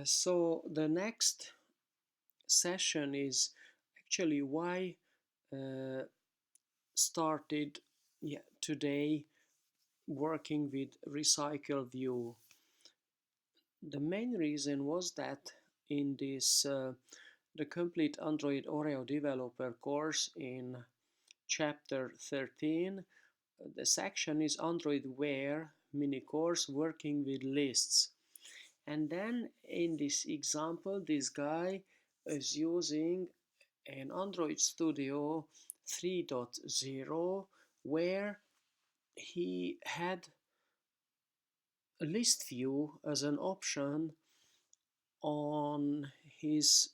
So the next session is actually why uh, started today working with RecyclerView. The main reason was that in this the complete Android Oreo developer course in chapter 13, the section is Android Wear mini course working with lists. And then in this example, this guy is using an Android Studio 3.0 where he had a list view as an option on his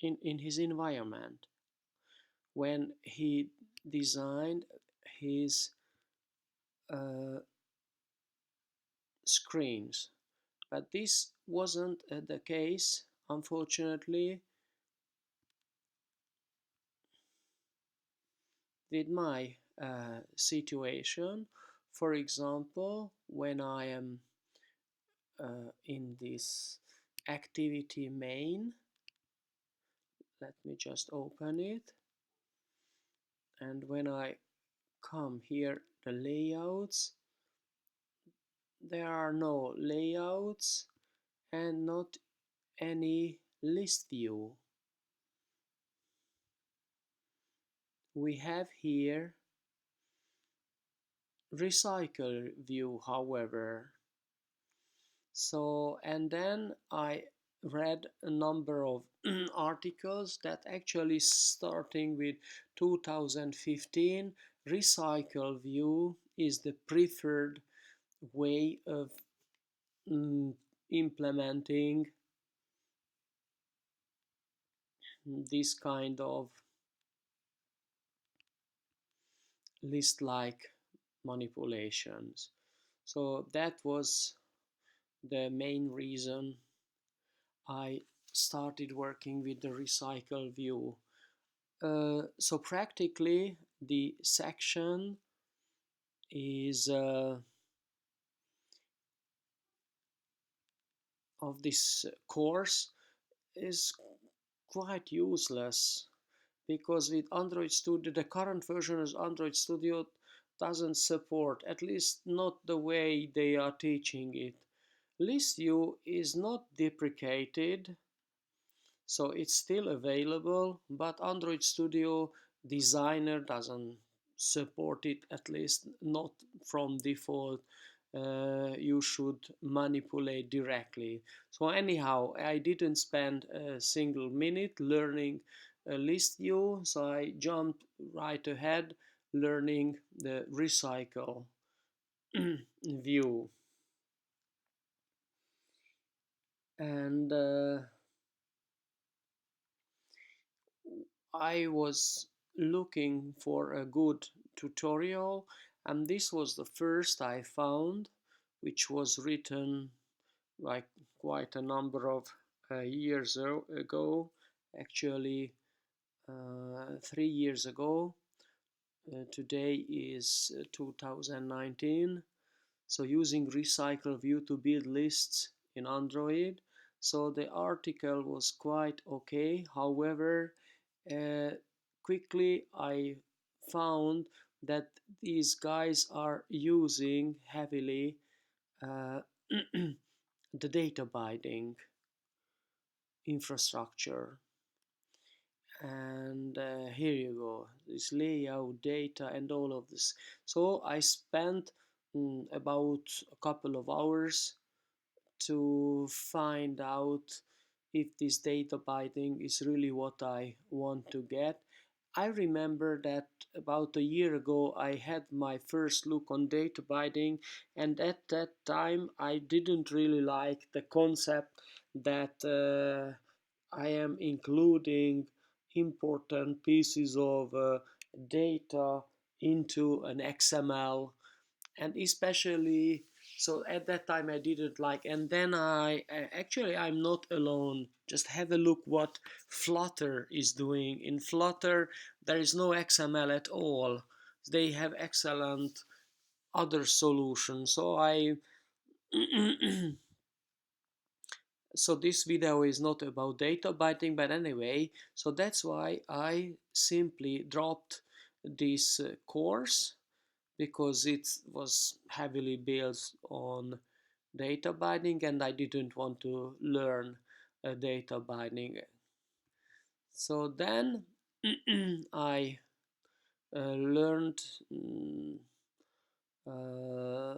in his environment when he designed his uh, screens. But this wasn't the case, unfortunately, with my situation. For example, when I am in this activity main, let me just open it, and when I come here, the layouts, there are no layouts and not any list view. We have here RecyclerView, however. So, and then I read a number of articles that actually starting with 2015, RecyclerView is the preferred way of mm, implementing this kind of list-like manipulations. So that was the main reason I started working with the RecyclerView. So practically the section is of this course is quite useless because with Android Studio, the current version of Android Studio doesn't support, at least not the way they are teaching it. List view is not deprecated, so it's still available, but Android Studio Designer doesn't support it, at least not from default. You should manipulate directly. So anyhow, I didn't spend a single minute learning a list view, so I jumped right ahead learning the recycle view. And I was looking for a good tutorial, and this was the first I found, which was written like quite a number of years ago, actually 3 years ago. Today is 2019. So using RecyclerView to build lists in Android. So the article was quite okay. However, uh, quickly I found that these guys are using heavily uh, the data binding infrastructure. And here you go, this layout, data, and all of this. So I spent about a couple of hours to find out if this data binding is really what I want to get. I remember that about a year ago I had my first look on data binding, and at that time I didn't really like the concept that I am including important pieces of data into an XML, and especially so at that time I didn't like. And then actually I'm not alone. Just have a look what Flutter is doing. In Flutter there is no XML at all. They have excellent other solutions. So I So this video is not about data binding, but anyway, so that's why I simply dropped this course, because it was heavily built on data binding and I didn't want to learn data binding. So then I learned uh,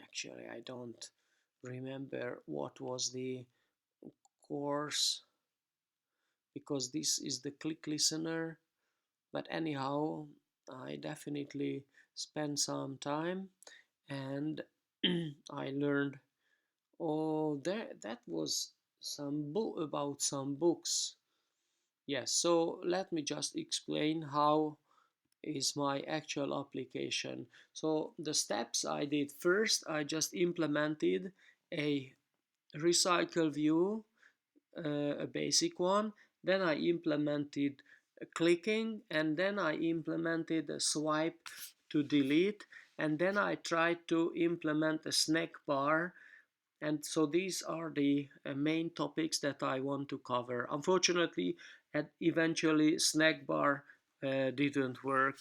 actually I don't remember what was the course, because this is the click listener, but anyhow I definitely spent some time and I learned, oh, that was some book about some books. Yes, so let me just explain how is my actual application. So the steps I did: first I just implemented a recycle view, a basic one. Then I implemented clicking, and then I implemented a swipe to delete, and then I tried to implement a snack bar. And so these are the main topics that I want to cover. Unfortunately, eventually snack bar didn't work,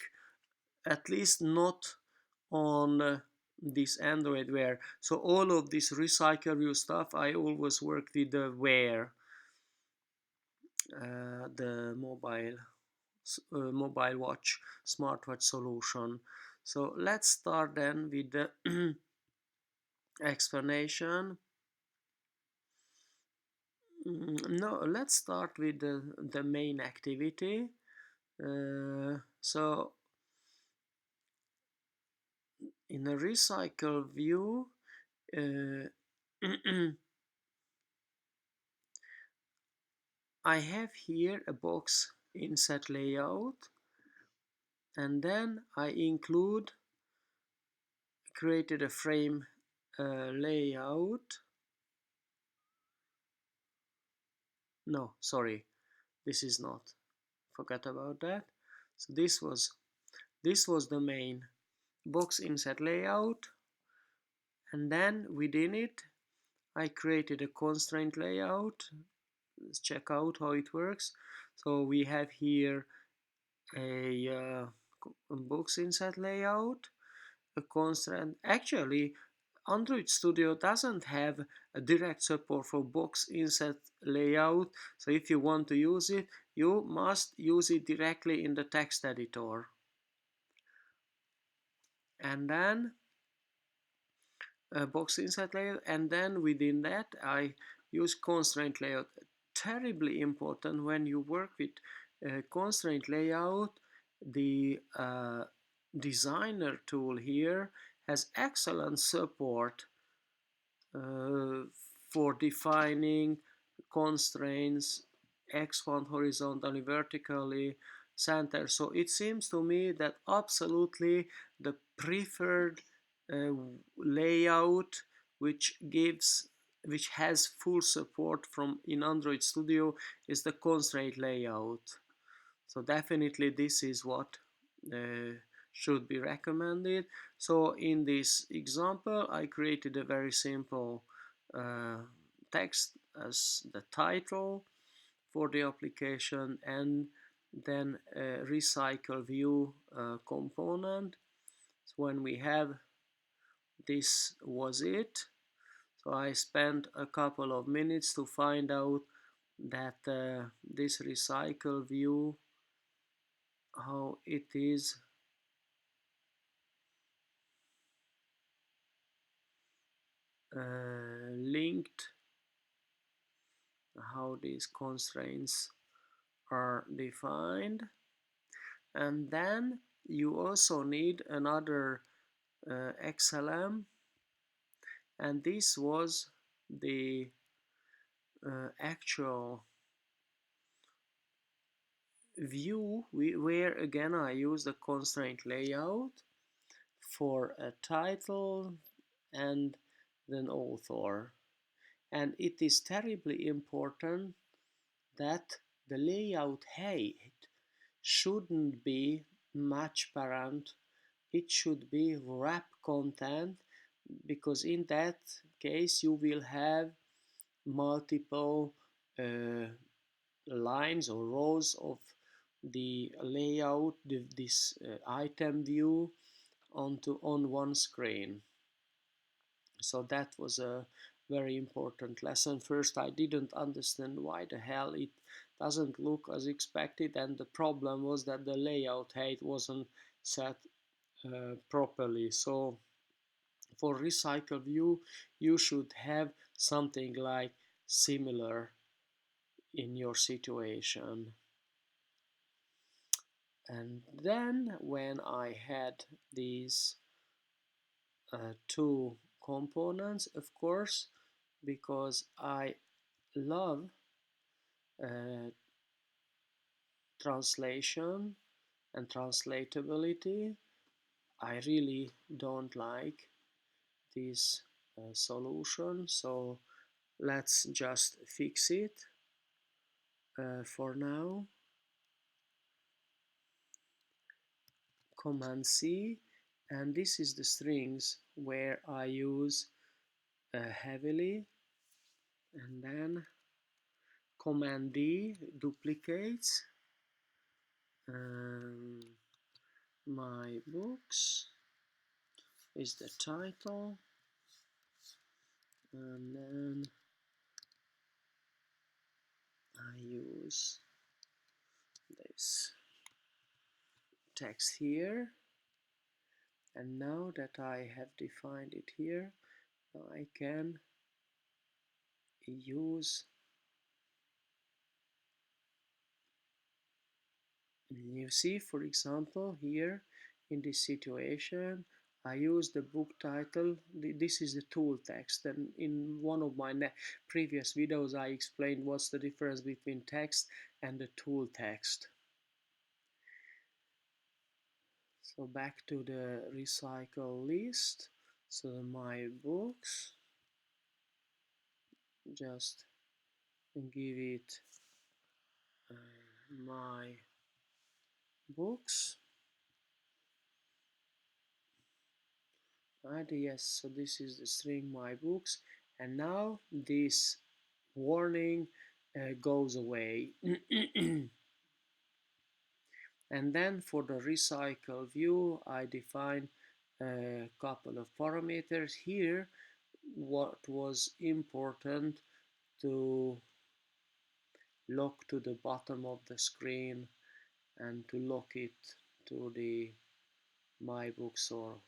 at least not on this Android Wear. So all of this RecyclerView stuff, I always work with the Wear, the mobile watch, smartwatch solution. So let's start then with the explanation. No, let's start with the main activity. So in a recycle view, uh, I have here a box inset layout, and then I created a frame layout. No, sorry, this is not. Forget about that. So this was the main box inset layout, and then within it I created a constraint layout. Let's check out how it works. So we have here a box inset layout, a constraint. Actually, Android Studio doesn't have a direct support for box inset layout, so if you want to use it, you must use it directly in the text editor. And then box inset layout, and then within that I use constraint layout. Terribly important when you work with constraint layout. The designer tool here has excellent support uh, for defining constraints, expand horizontally, vertically, center. So it seems to me that absolutely the preferred uh, layout which gives which has full support from in Android Studio is the constraint layout. So definitely this is what should be recommended. So in this example I created a very simple uh, text as the title for the application, and then a recycle view component. So when we have this was it. So I spent a couple of minutes to find out that this recycle view, how it is linked, how these constraints are defined. And then you also need another XLM, and this was the actual view where again I use the constraint layout for a title and then author. And it is terribly important that the layout height shouldn't be match parent, it should be wrap content, because in that case you will have multiple lines or rows of the layout, this item view on one screen. So that was a very important lesson. First, I didn't understand why the hell it doesn't look as expected, and the problem was that the layout height wasn't set properly. So for RecyclerView, you should have something like similar in your situation. And then when I had these two components, of course, because I love uh, translation and translatability, I really don't like this solution. So let's just fix it for now. Command C, and this is the strings where I use heavily, and then Command D duplicates my books is the title, and then I use this text here, and now that I have defined it here, I can use, you see, for example, here in this situation I use the book title. This is the tool text, and in one of my previous videos I explained what's the difference between text and the tool text. So back to the recycle list. So my books, just give it my books. Right, yes, so this is the string my books, and now this warning goes away. And then for the recycle view, I define a couple of parameters here. What was important to lock to the bottom of the screen and to lock it to the my books or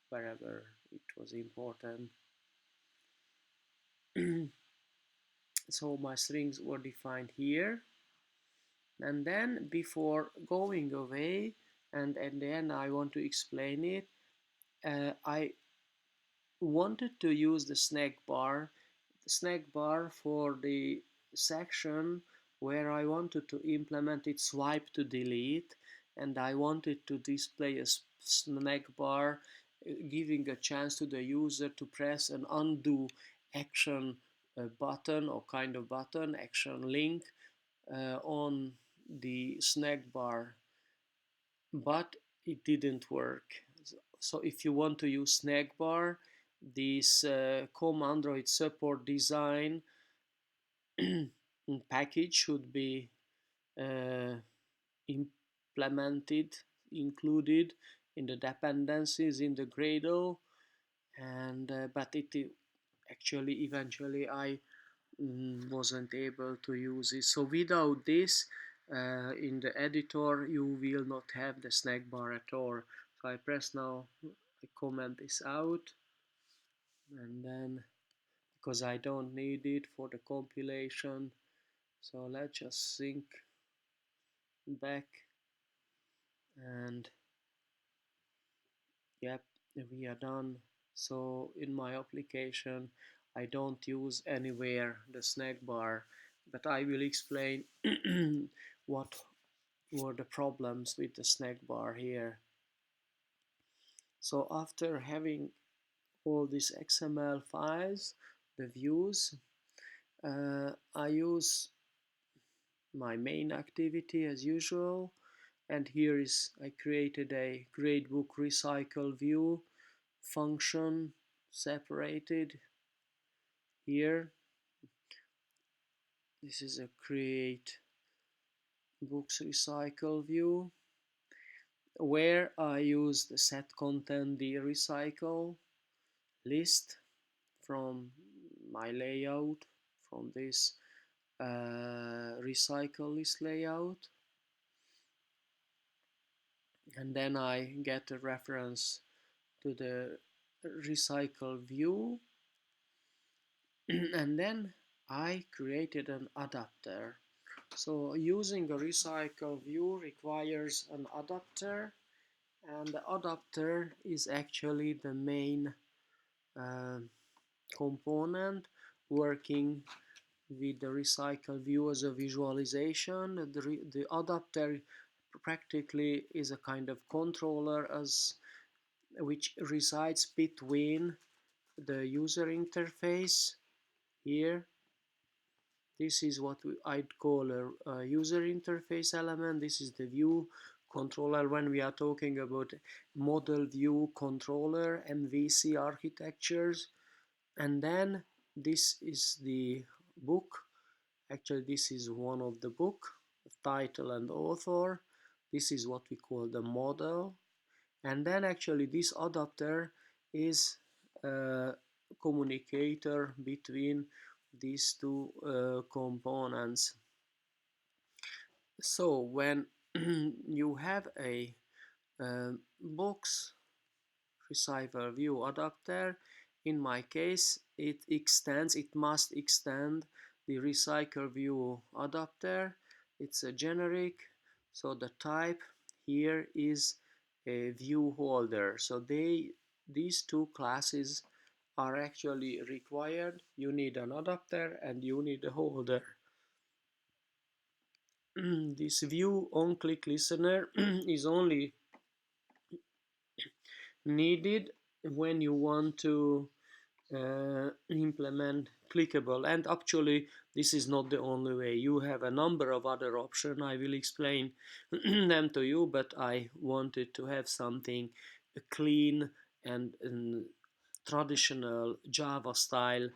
wherever it was important. So my strings were defined here, and then before going away, and then I want to explain it, I wanted to use the snack bar for the section where I wanted to implement it swipe to delete, and I wanted to display a snack bar giving a chance to the user to press an undo action button or kind of button, action link on the snack bar, but it didn't work. So if you want to use snack bar, this com Android support design package should be uh, implemented, included in the dependencies in the Gradle, and but it actually eventually I wasn't able to use it. So without this, in the editor you will not have the snack bar at all. So I press now, I comment this out, and then because I don't need it for the compilation, so let's just sync back, and yep, we are done. So in my application I don't use anywhere the snack bar, but I will explain what were the problems with the snack bar here. So after having all these XML files, the views, I use my main activity as usual, and here is I created a gradebook recycle view function separated here. This is a create books recycle view where I use the set content the recycle list from my layout, from this recycle list layout, and then I get a reference to the recycle view, and then I created an adapter. So using a recycle view requires an adapter, and the adapter is actually the main uh, component working with the recycle view as a visualization. The adapter practically is a kind of controller as which resides between the user interface here. This is what I'd call a user interface element. This is the view controller when we are talking about model view controller MVC architectures. And then this is the book. Actually, this is one of the book, title and author. This is what we call the model. And then actually this adapter is a communicator between these two components. So when you have a box RecyclerView adapter, in my case it must extend the RecyclerView adapter. It's a generic, so the type here is a view holder. So these two classes are actually required. You need an adapter and you need a holder. This view on click listener is only needed when you want to implement clickable, and actually this is not the only way. You have a number of other options. I will explain them to you, but I wanted to have something clean and traditional Java style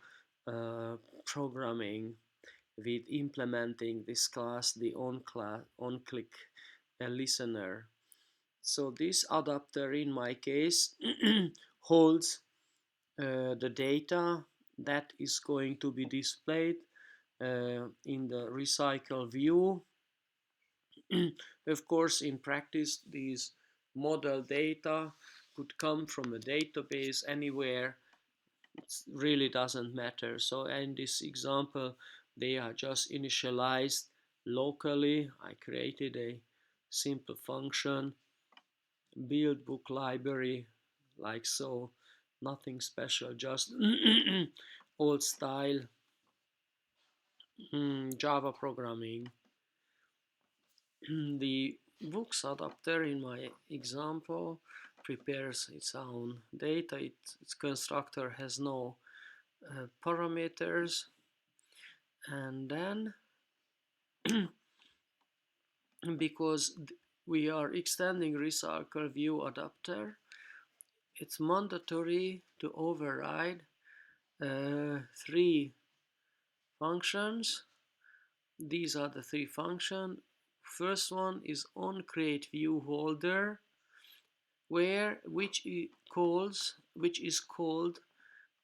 programming with implementing this class, the on click listener. So this adapter in my case holds the data that is going to be displayed in the recycle view. Of course, in practice, these model data could come from a database anywhere. It really doesn't matter. So in this example, they are just initialized locally. I created a simple function, build book library, like so. Nothing special, just old style Java programming. The books adapter in my example prepares its own data. Its constructor has no parameters, and then because we are extending RecyclerView adapter, it's mandatory to override three functions. These are the three functions. First one is onCreateViewHolder, which is called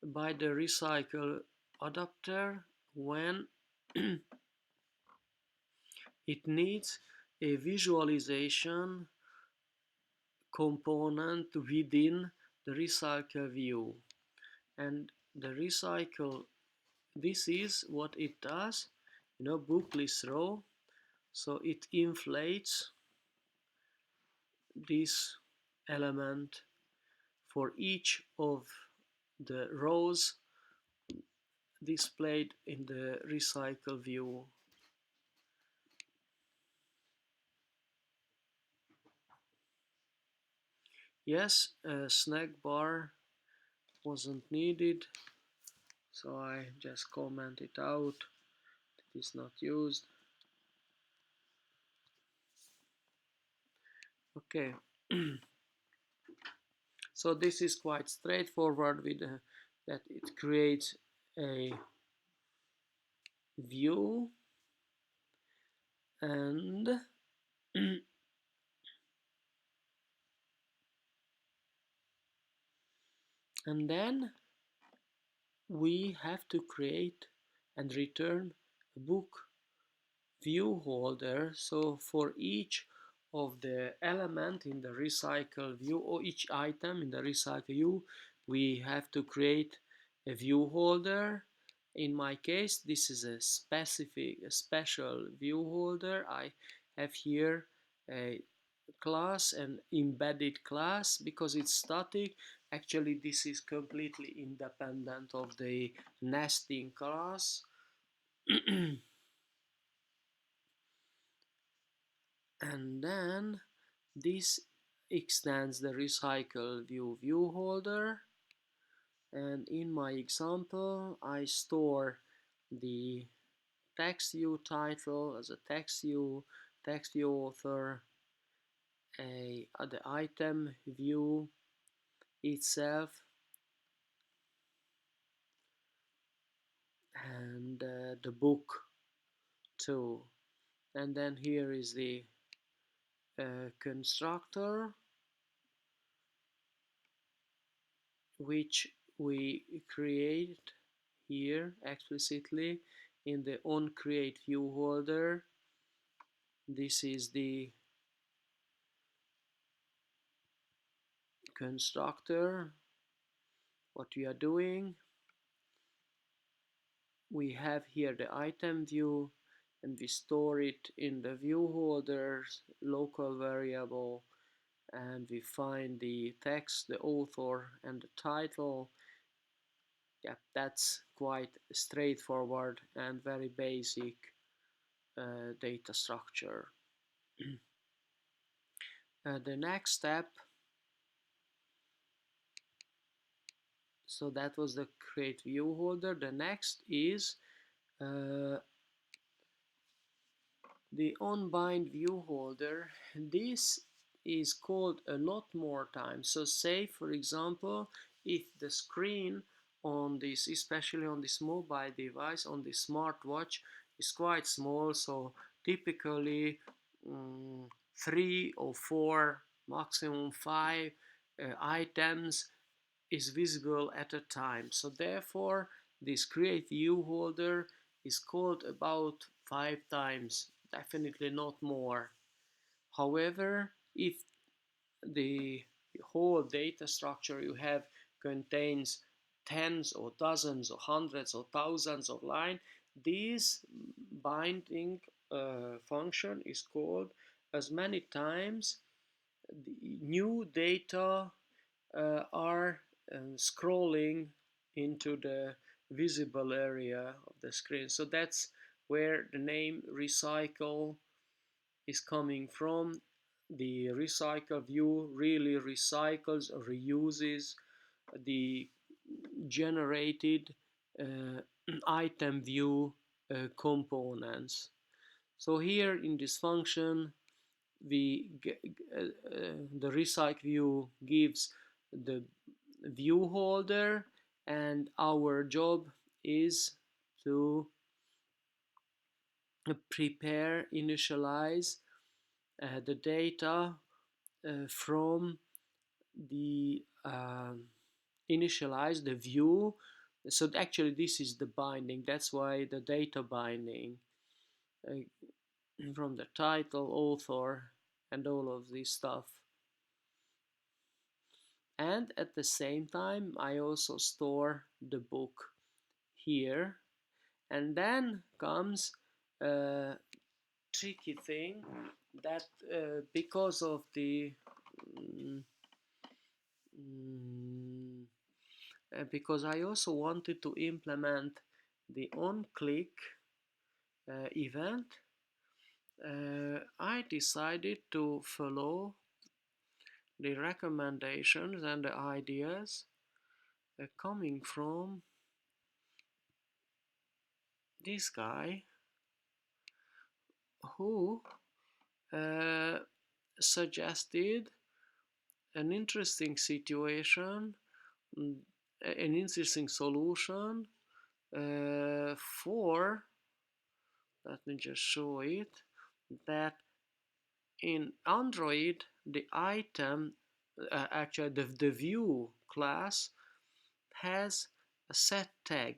by the recycle adapter when it needs a visualization component within the recycle view. And the recycle, this is what it does, book list row. So it inflates this element for each of the rows displayed in the recycle view. Yes, a snack bar wasn't needed, so I just comment it out. It is not used. Okay. So this is quite straightforward with that it creates a view, and and then we have to create and return a book view holder. So for each of the element in the recycle view, or each item in the recycle view, we have to create a view holder. In my case, this is a special view holder. I have here a class, an embedded class, because it's static. Actually, this is completely independent of the nesting class. And then this extends the RecyclerView view holder, and in my example I store the text view title as a text view author, the item view itself, and the book too. And then here is the constructor, which we create here explicitly in the onCreate view holder. This is the constructor. What we are doing, we have here the item view, and we store it in the view holder's local variable, and we find the text, the author, and the title. Yeah, that's quite straightforward and very basic data structure. The next step, so that was the create view holder. The next is the Unbind view holder. This is called a lot more times. So say, for example, if the screen on this, especially on this mobile device, on the smartwatch, is quite small, so typically 3 or 4, maximum 5 items is visible at a time. So therefore, this create view holder is called about 5 times, definitely not more. However, if the whole data structure you have contains tens or dozens or hundreds or thousands of lines, this binding function is called as many times the new data are scrolling into the visible area of the screen. So that's where the name recycle is coming from. The recycle view really recycles or reuses the generated item view components. So here in this function, the recycle view gives the view holder, and our job is to prepare, initialize the data from the initialize the view. So actually this is the binding, that's why the data binding from the title, author, and all of this stuff. And at the same time I also store the book here. And then comes a tricky thing, that because of the because I also wanted to implement the on-click event, I decided to follow the recommendations and the ideas coming from this guy, who suggested an interesting situation, an interesting solution for let me just show it, that in Android the item, actually the view class has a set tag.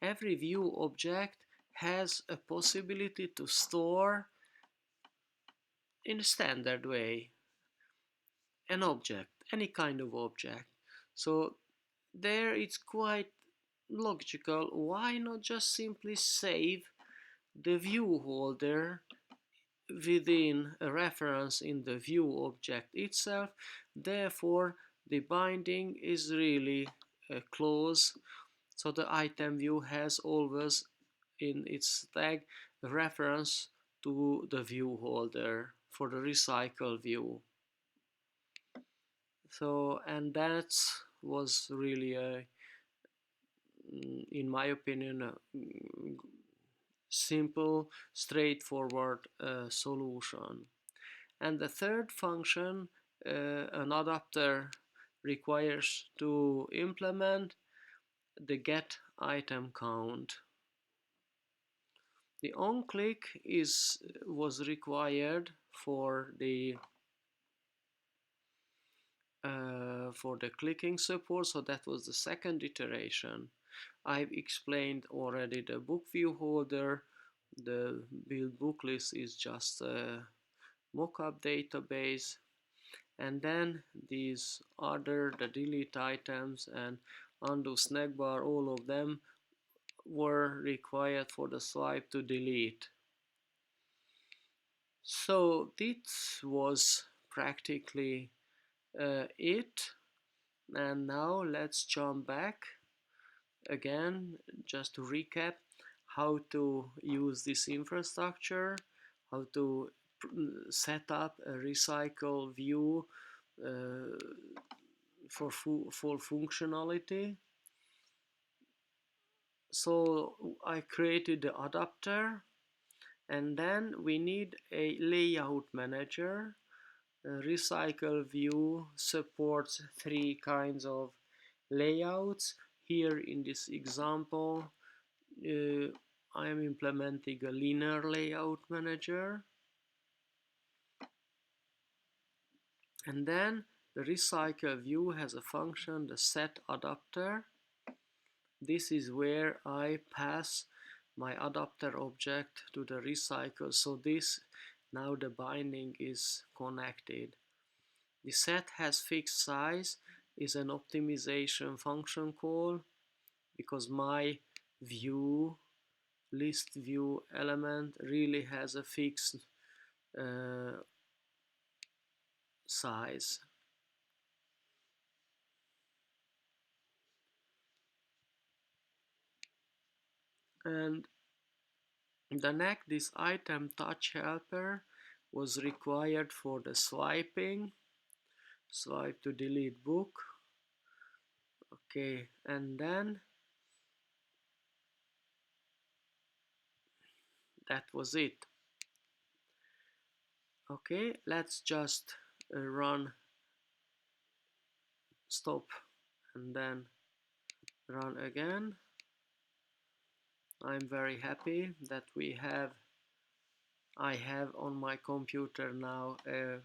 Every view object has a possibility to store in a standard way an object, any kind of object. So there it's quite logical. Why not just simply save the view holder within a reference in the view object itself? Therefore, the binding is really close. So the item view has always in its tag a reference to the view holder for the recycle view. So, and that was really a, in my opinion, a simple, straightforward solution. And the third function an adapter requires to implement the get item count. The onClick was required for the clicking support, so that was the second iteration. I've explained already the book view holder. The build book list is just a mockup database, and then these other, the delete items and undo snack bar, all of them were required for the swipe to delete. So this was practically it. And now let's jump back again just to recap how to use this infrastructure, how to set up a recycle view for full functionality. So I created the adapter, and then we need a layout manager. RecyclerView supports three kinds of layouts. Here in this example, I am implementing a linear layout manager. And then the RecyclerView has a function, the set adapter. This is where I pass my adapter object to the recycle. So this, now the binding is connected. The set has fixed size is an optimization function call, because my view, list view element really has a fixed size. And the next, this item touch helper was required for the swiping, swipe to delete book. Okay, and then that was it. Okay, let's just run, stop, and then run again. I'm very happy that I have on my computer now a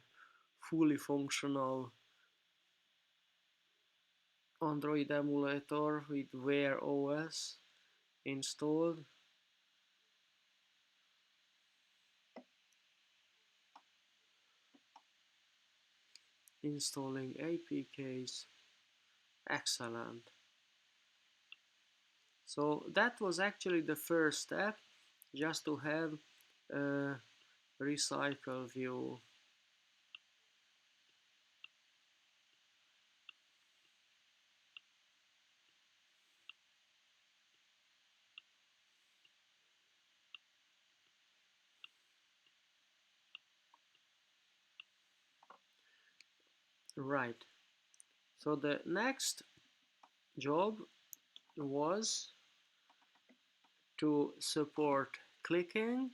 fully functional Android emulator with WearOS installed. Installing APKs. Excellent. So that was actually the first step, just to have a RecyclerView. Right. So the next job was to support clicking.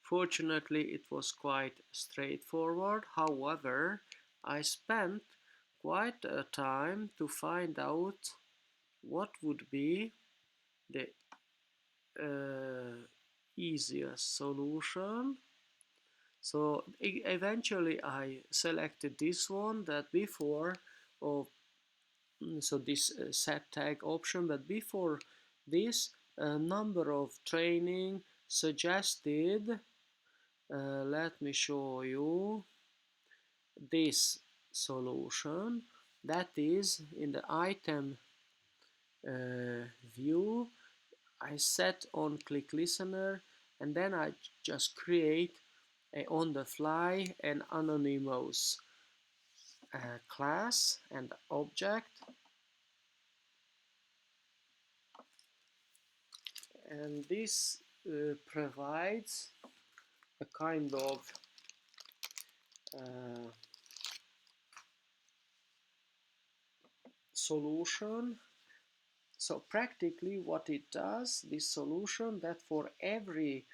Fortunately, it was quite straightforward. However, I spent quite a time to find out what would be the easiest solution. So eventually I selected this one that before, or so this set tag option, but before this, a number of training suggested, let me show you this solution, that is in the item view. I set on click listener, and then I just create on the fly an anonymous class and object, and this provides a kind of uh, solution. So practically what it does, this solution, that for every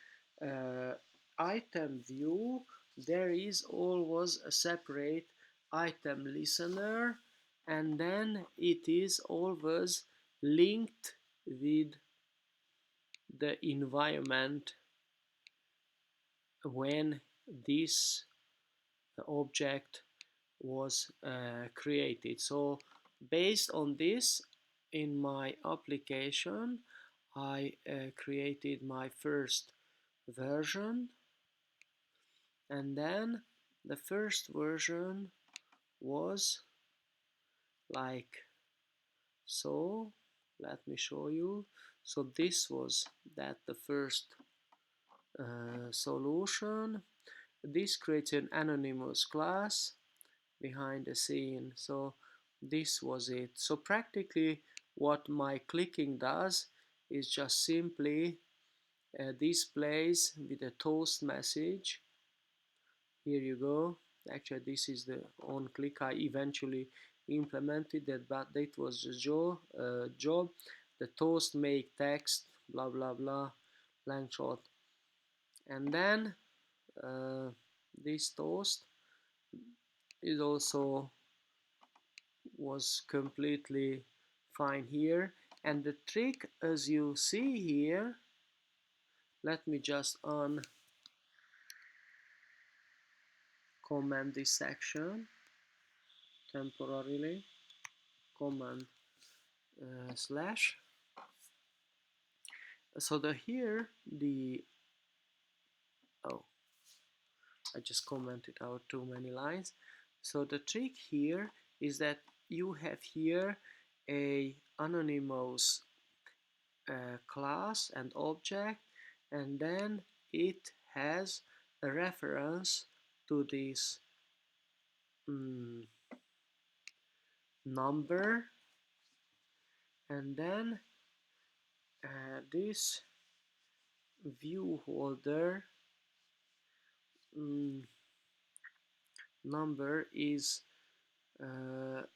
item view there is always a separate item listener, and then it is always linked with the environment when this object was created. So based on this, in my application I created my first version, and then the first version was like so. Let me show you. So this was the first solution. This creates an anonymous class behind the scene. So this was it. So practically what my clicking does is just simply displays with a toast message. Here you go. Actually this is the on click. I eventually implemented that, but that was the job. The toast make text blah blah blah blank shot, and then this toast is also was completely fine here. And the trick, as you see here, let me just uncomment this section temporarily, command slash. So here the oh, I just commented out too many lines. So the trick here is that you have here a anonymous class and object, and then it has a reference to this number, and then this view holder number is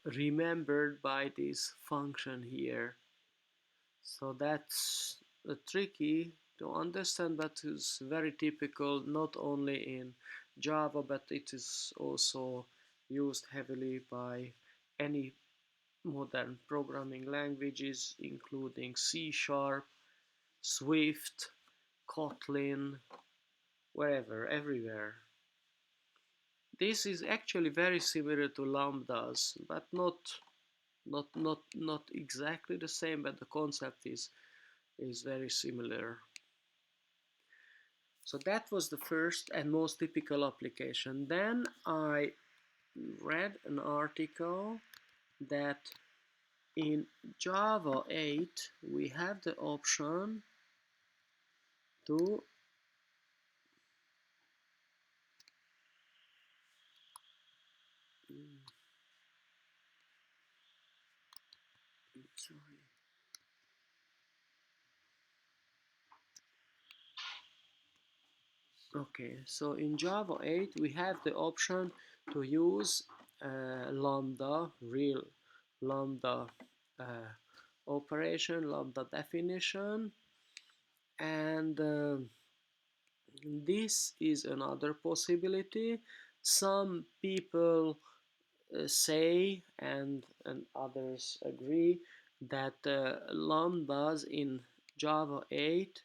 remembered by this function here. So that's tricky to understand, but is very typical not only in Java, but it is also used heavily by any modern programming languages, including C#, Swift, Kotlin, wherever, everywhere. This is actually very similar to lambdas, but not exactly the same, but the concept is very similar. So that was the first and most typical application. Then I read an article that in Java 8 we have the option to sorry. Okay, so in Java 8 we have the option to use lambda, real lambda operation, lambda definition, and this is another possibility. Some people say, and others agree, that lambdas in Java 8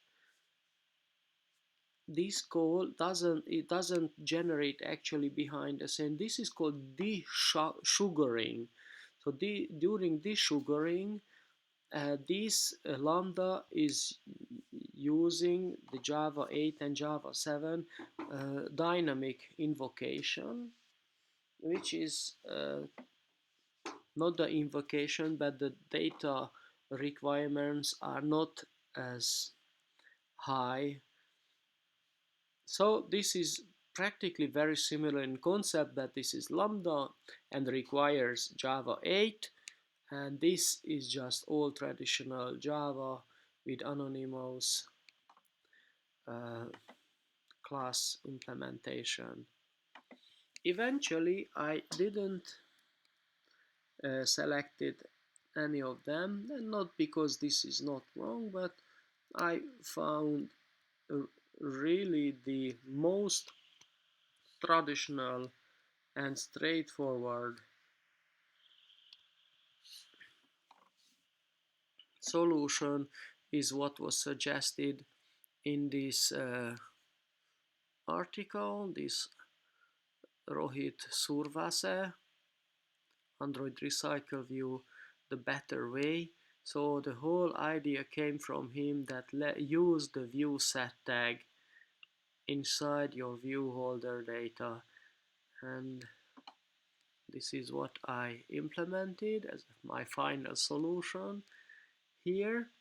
this call doesn't generate actually behind the scene. This is called desugaring. So during desugaring, this lambda is using the Java 8 and Java 7 dynamic invocation, which is not the invocation, but the data requirements are not as high. So this is practically very similar in concept, that this is lambda and requires Java 8, and this is just all traditional Java with anonymous uh, class implementation. Eventually I didn't selected any of them, and not because this is not wrong, but I found really the most traditional and straightforward solution is what was suggested in this article, this Rohit Survase, Android RecyclerView, the better way. So the whole idea came from him, that use the view set tag inside your view holder data, and this is what I implemented as my final solution here,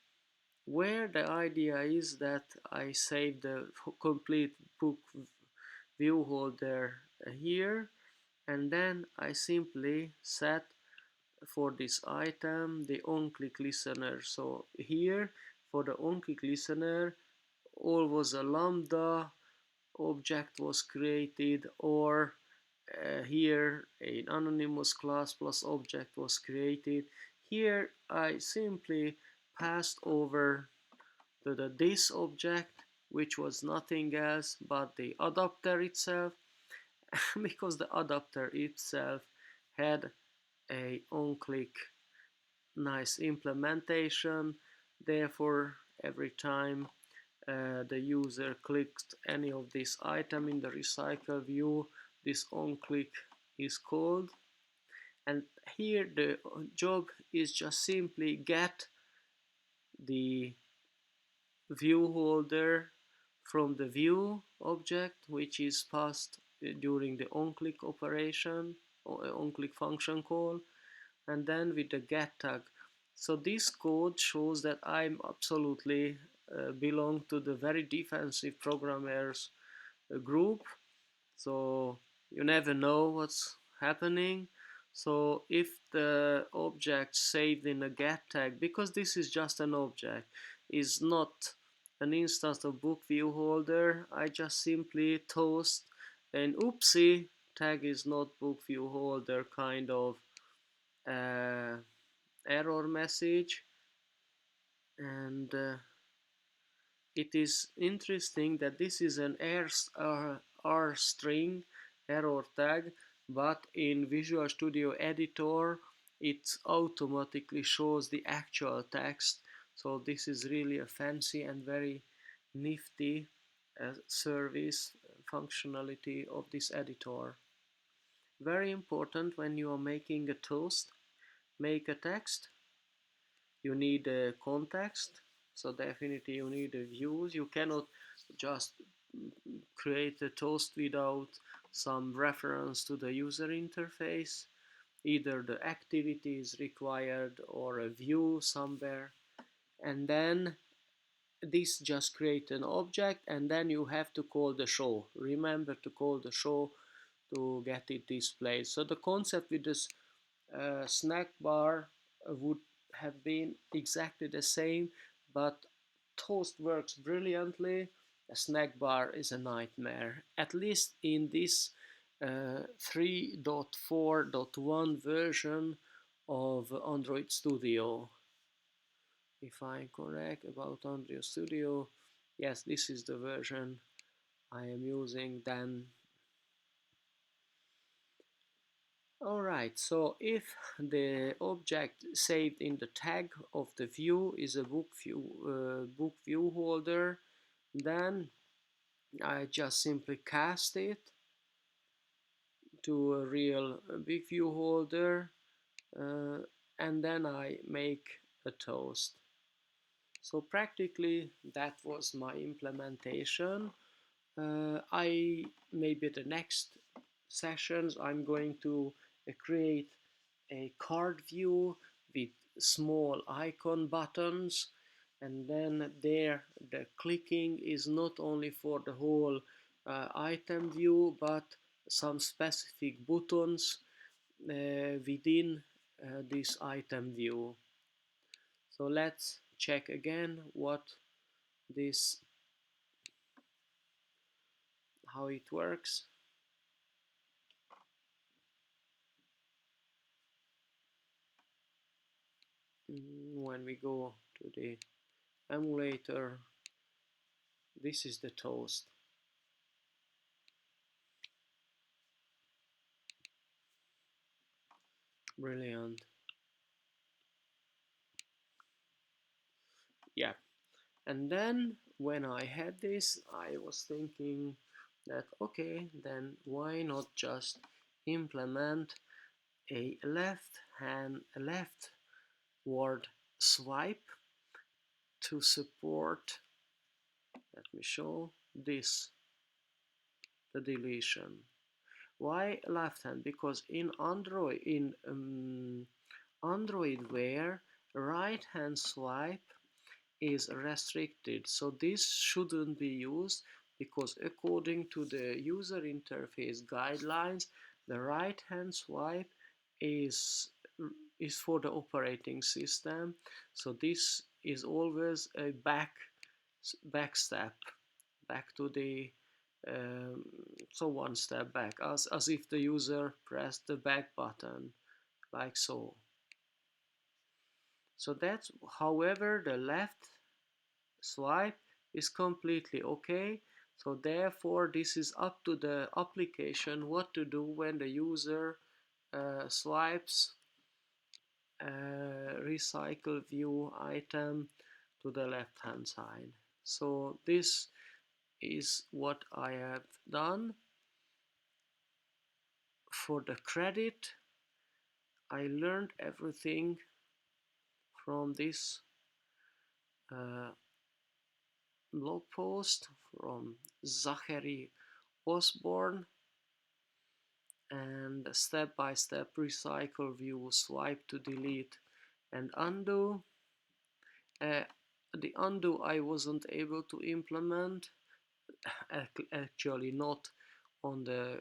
where the idea is that I save the complete book view holder here, and then I simply set for this item the on-click listener. So here for the on-click listener, all was a lambda object was created, or here an anonymous class plus object was created. Here I simply passed over to the this object, which was nothing else but the adapter itself, because the adapter itself had a on-click nice implementation. Therefore every time the user clicked any of this item in the recycle view, this on-click is called, and here the job is just simply get the view holder from the view object, which is passed during the on-click operation or on-click function call, and then with the get tag. So this code shows that I'm absolutely belong to the very defensive programmers group. So you never know what's happening. So if the object saved in a get tag, because this is just an object, is not an instance of book view holder, I just simply toast an oopsie, tag is not book view holder kind of uh, error message. And it is interesting that this is an R string error tag, but in Visual Studio Editor it automatically shows the actual text. So this is really a fancy and very nifty service functionality of this editor. Very important when you are making a toast, make a text, you need a context, so definitely you need a views. You cannot just create a toast without some reference to the user interface. Either the activity is required or a view somewhere, and then this just create an object, and then you have to call the show. Remember to call the show to get it displayed. So the concept with this snack bar would have been exactly the same, but toast works brilliantly. A snack bar is a nightmare, at least in this 3.4.1 version of Android Studio. If I'm correct about Android Studio, yes, this is the version I am using. Then alright, so if the object saved in the tag of the view is a book view holder, then I just simply cast it to a real big view holder, uh, and then I make a toast. So practically that was my implementation. I maybe the next sessions I'm going to create a card view with small icon buttons, and then there the clicking is not only for the whole item view but some specific buttons within this item view. So let's check again what this how it works. When we go to the emulator, this is the toast. Brilliant. Yeah. And then when I had this, I was thinking that okay, then why not just implement a leftward swipe to support, let me show this, the deletion. Why left hand? Because in Android Wear, right hand swipe is restricted, so this shouldn't be used because according to the user interface guidelines, the right hand swipe is for the operating system, so this is always a back step, back to the so one step back, as if the user pressed the back button, like so. So that's, however, the left swipe is completely okay. So therefore this is up to the application what to do when the user swipes RecyclerView item to the left hand side. So this is what I have done. For the credit, I learned everything from this uh, blog post from Zachary Osborne, and step-by-step RecyclerView, swipe to delete and undo. Uh, the undo I wasn't able to implement, actually not on the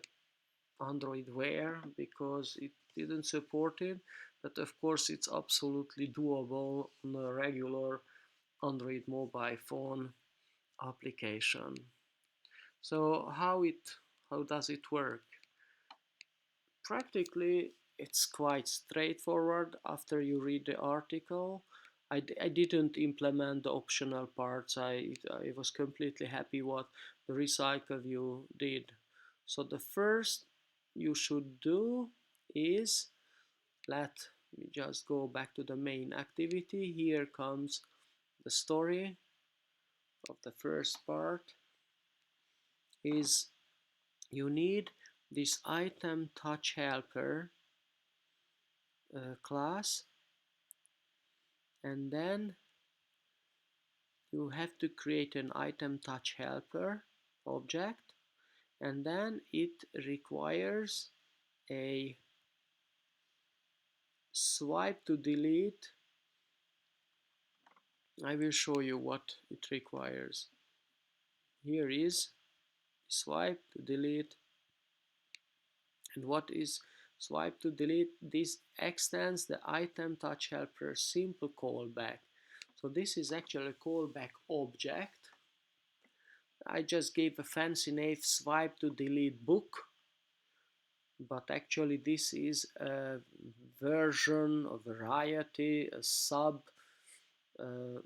Android Wear because it didn't support it, but of course it's absolutely doable on a regular Android mobile phone application. So how does it work? Practically it's quite straightforward after you read the article. I didn't implement the optional parts. I was completely happy what the RecyclerView did. So the first you should do is, let me just go back to the main activity. Here comes the story of the first part. Is you need this item touch helper class, and then you have to create an item touch helper object, and then it requires a swipe to delete. I will show you what it requires. Here is swipe to delete, and what is swipe to delete? This extends the item touch helper simple callback. So this is actually a callback object. I just gave a fancy name, swipe to delete book, but actually this is a version, a variety, a sub uh,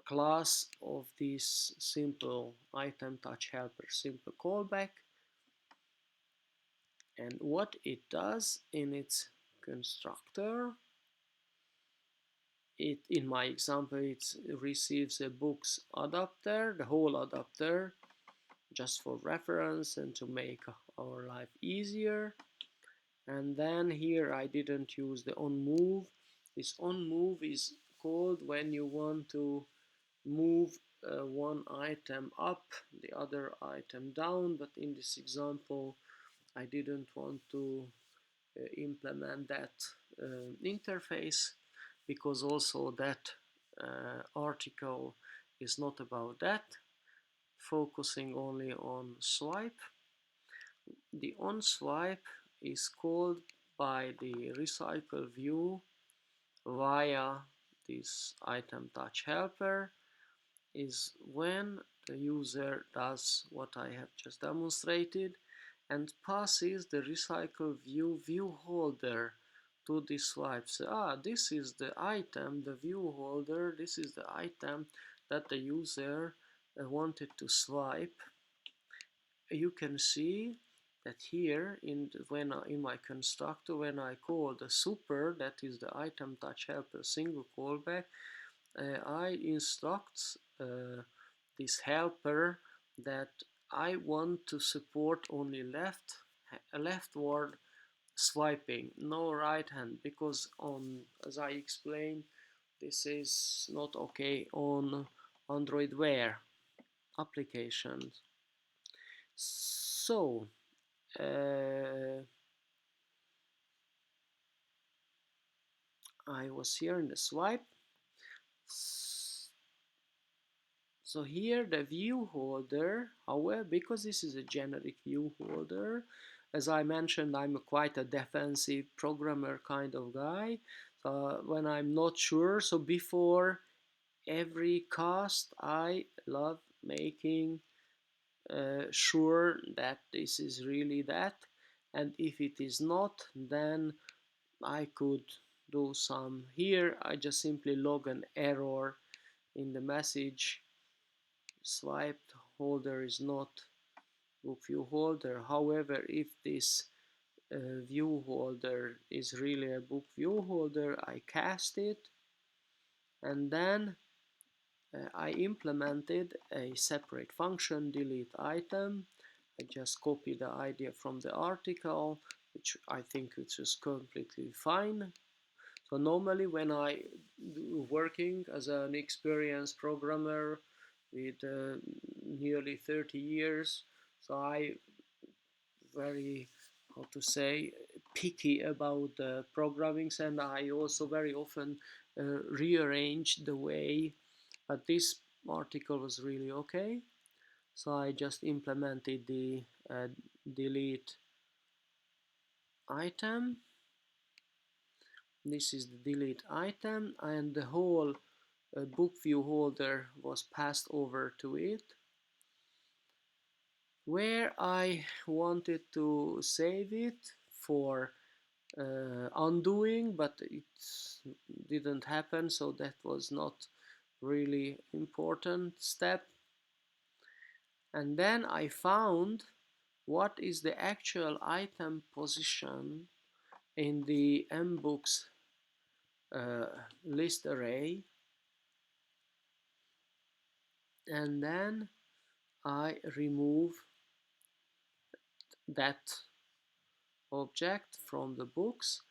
class of this simple item touch helper simple callback. And what it does in its constructor, in my example, it receives a books adapter, the whole adapter, just for reference and to make our life easier. And then here I didn't use the onMove. This onMove is called when you want to move one item up, the other item down, but in this example I didn't want to implement that interface, because also that article is not about that, focusing only on swipe. The onSwipe is called by the RecyclerView via this item touch helper, is when the user does what I have just demonstrated and passes the RecyclerView view holder to the swipe. So, this is the item, the view holder, this is the item that the user wanted to swipe. You can see that here in my constructor, when I call the super, that is the item touch helper single callback, I instruct this helper that I want to support only leftward swiping, no right hand, because as I explained, this is not okay on Android Wear applications. So I was here in the swipe. So here the view holder, however, because this is a generic view holder, as I mentioned, I'm quite a defensive programmer kind of guy. When I'm not sure, so before every cast, I love making sure that this is really that, and if it is not, then I could do some. Here I just simply log an error in the message, swiped holder is not book view holder. However, if this view holder is really a book view holder, I cast it, and then I implemented a separate function, delete item. I just copy the idea from the article, which I think which is completely fine. So normally when I do working as an experienced programmer with nearly 30 years, so I very, how to say, picky about the programmings, and I also very often rearrange the way, but this article was really okay. So I just implemented the delete item. This is the delete item, and the whole book view holder was passed over to it. Where I wanted to save it for undoing, but it didn't happen, so that was not really important step. And then I found what is the actual item position in the mbooks list array, and then I remove that object from the books,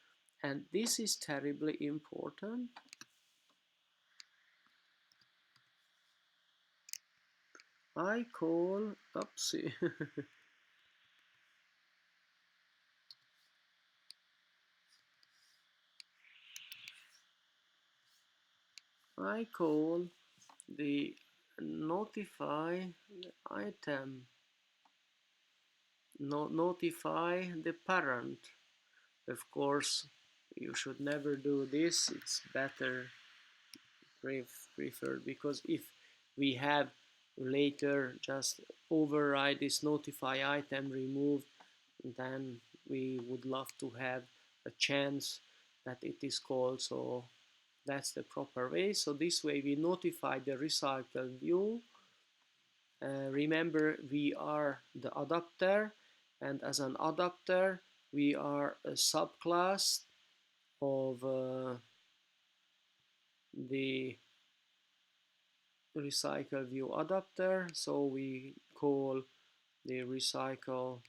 and this is terribly important. I call, oopsie, I call the notify item, notify the parent. Of course, you should never do this. It's better preferred, because if we have later just override this notify item removed, then we would love to have a chance that it is called. So that's the proper way. So this way we notify the RecyclerView. Remember, we are the adapter, and as an adapter we are a subclass of the RecyclerView adapter. So we call the recycle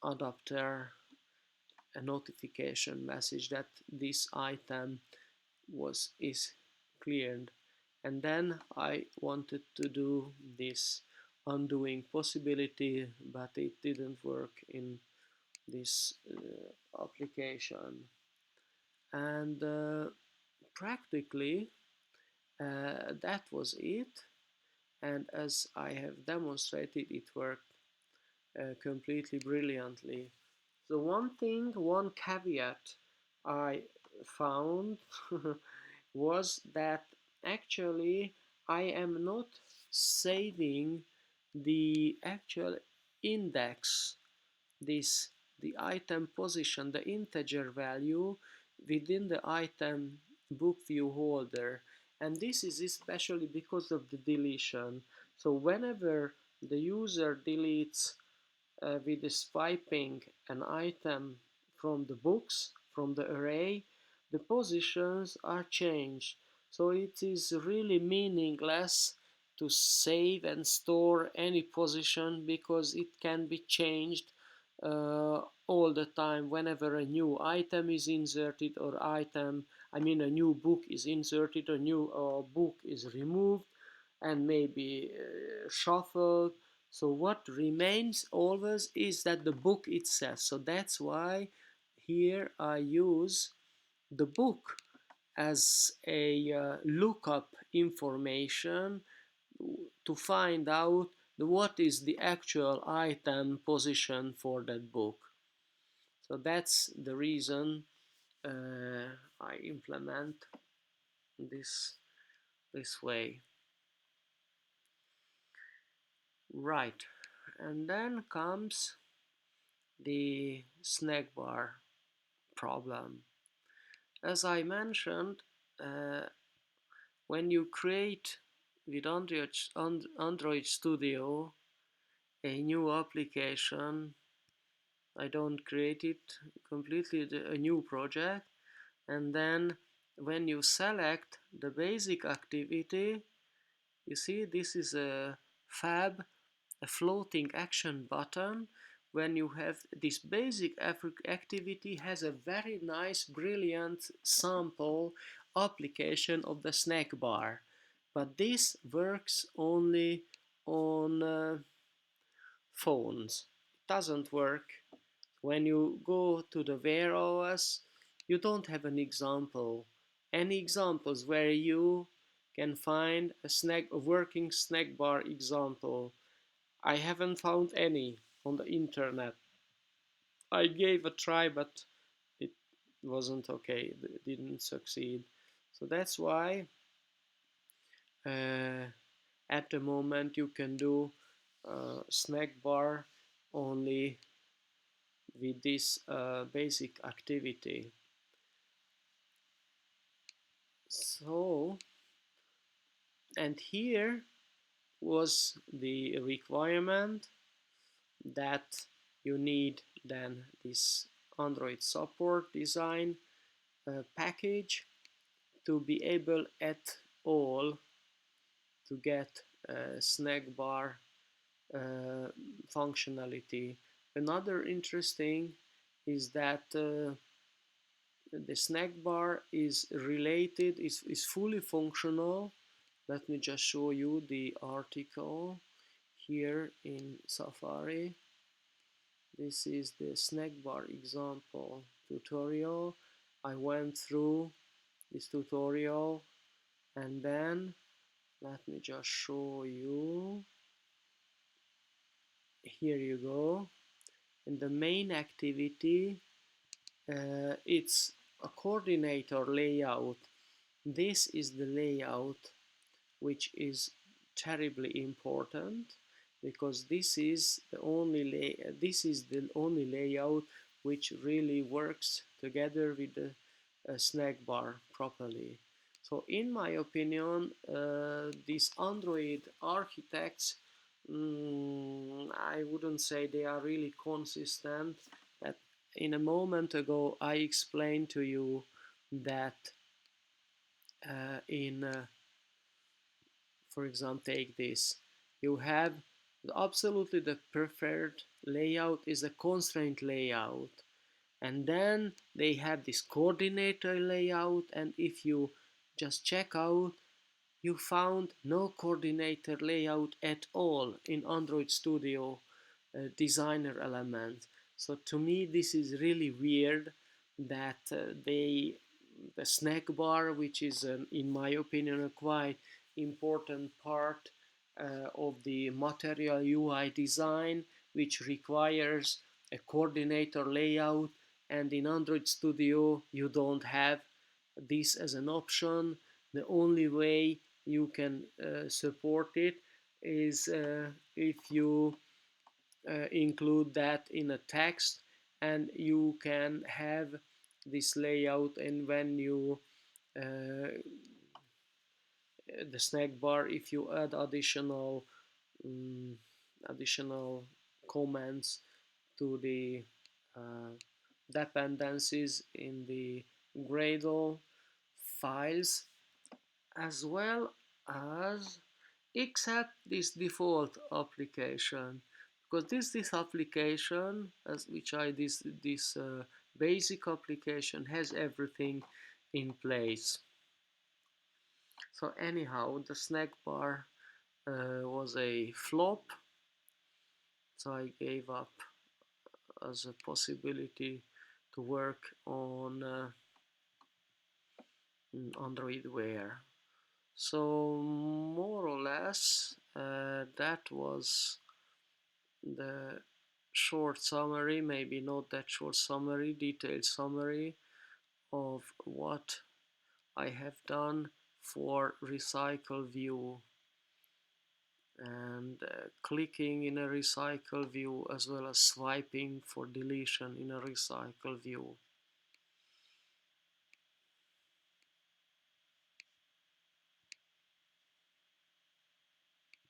adapter a notification message that this item is cleared. And then I wanted to do this undoing possibility, but it didn't work in this application. And practically that was it. And as I have demonstrated, it worked completely brilliantly. So one caveat I found was that actually I am not saving the actual index, this the item position, the integer value within the item book view holder. And this is especially because of the deletion. So whenever the user deletes with swiping an item from the books, from the array, the positions are changed. So it is really meaningless to save and store any position because it can be changed all the time whenever a new item is inserted or a new book is inserted, a new book is removed and maybe shuffled. So what remains always is that the book itself. So that's why here I use the book as a lookup information to find out what is the actual item position for that book. So that's the reason I implement this way. Right, and then comes the snack bar problem. As I mentioned, uh, when you create with Android Studio a new application, I don't create it completely a new project, and then when you select the basic activity, you see this is a fab, a floating action button. When you have this basic activity has a very nice brilliant sample application of the snack bar, but this works only on phones. It doesn't work when you go to the WearOS. You don't have an example, any examples where you can find a working snack bar example. I haven't found any on the internet. I gave a try, but it wasn't okay. It didn't succeed. So that's why uh, at the moment you can do snack bar only with this basic activity. So, and here was the requirement that you need then this Android support design package to be able at all to get snack bar functionality. Another interesting is that the snack bar is related, is fully functional. Let me just show you the article here in Safari. This is the snack bar example tutorial. I went through this tutorial and then let me just show you. Here you go. In the main activity, it's a coordinator layout. This is the layout which is terribly important because this is the only layout which really works together with the snack bar properly. So in my opinion, these Android architects, I wouldn't say they are really consistent. That in a moment ago I explained to you that in for example, take this. You have absolutely the preferred layout is a constraint layout, and then they have this coordinator layout, and if you just check out, you found no coordinator layout at all in Android Studio designer element. So to me this is really weird that the snack bar, which is in my opinion a quite important part of the material UI design, which requires a coordinator layout, and in Android Studio you don't have this as an option. The only way you can support it is if you include that in a text, and you can have this layout, and when you the snack bar, if you add um, additional comments to the uh, dependencies in the Gradle files, as well as except this default application, because this application, as which I this basic application has everything in place. So anyhow, the snack bar was a flop, so I gave up as a possibility to work on Android Wear. So more or less that was the short summary, maybe not that short summary, detailed summary of what I have done for RecyclerView, and clicking in a RecyclerView as well as swiping for deletion in a RecyclerView.